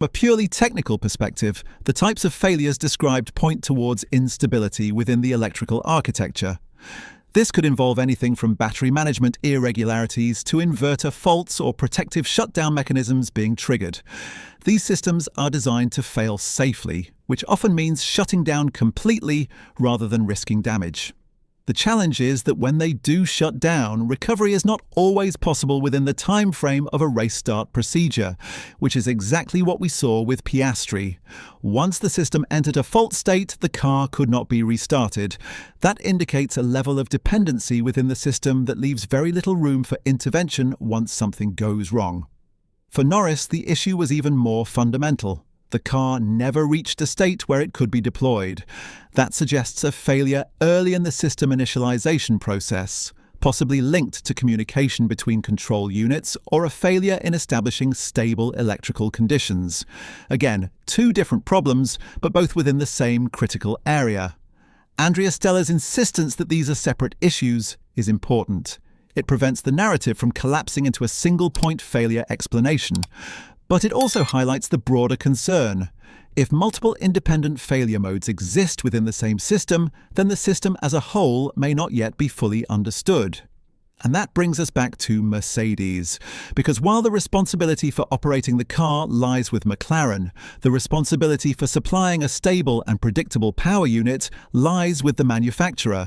From a purely technical perspective, the types of failures described point towards instability within the electrical architecture. This could involve anything from battery management irregularities to inverter faults or protective shutdown mechanisms being triggered. These systems are designed to fail safely, which often means shutting down completely rather than risking damage. The challenge is that when they do shut down, recovery is not always possible within the time frame of a race start procedure, which is exactly what we saw with Piastri. Once the system entered a fault state, the car could not be restarted. That indicates a level of dependency within the system that leaves very little room for intervention once something goes wrong. For Norris, the issue was even more fundamental. The car never reached a state where it could be deployed. That suggests a failure early in the system initialization process, possibly linked to communication between control units or a failure in establishing stable electrical conditions. Again, two different problems, but both within the same critical area. Andrea Stella's insistence that these are separate issues is important. It prevents the narrative from collapsing into a single-point failure explanation. But it also highlights the broader concern. If multiple independent failure modes exist within the same system, then the system as a whole may not yet be fully understood. And that brings us back to Mercedes, because while the responsibility for operating the car lies with McLaren, the responsibility for supplying a stable and predictable power unit lies with the manufacturer.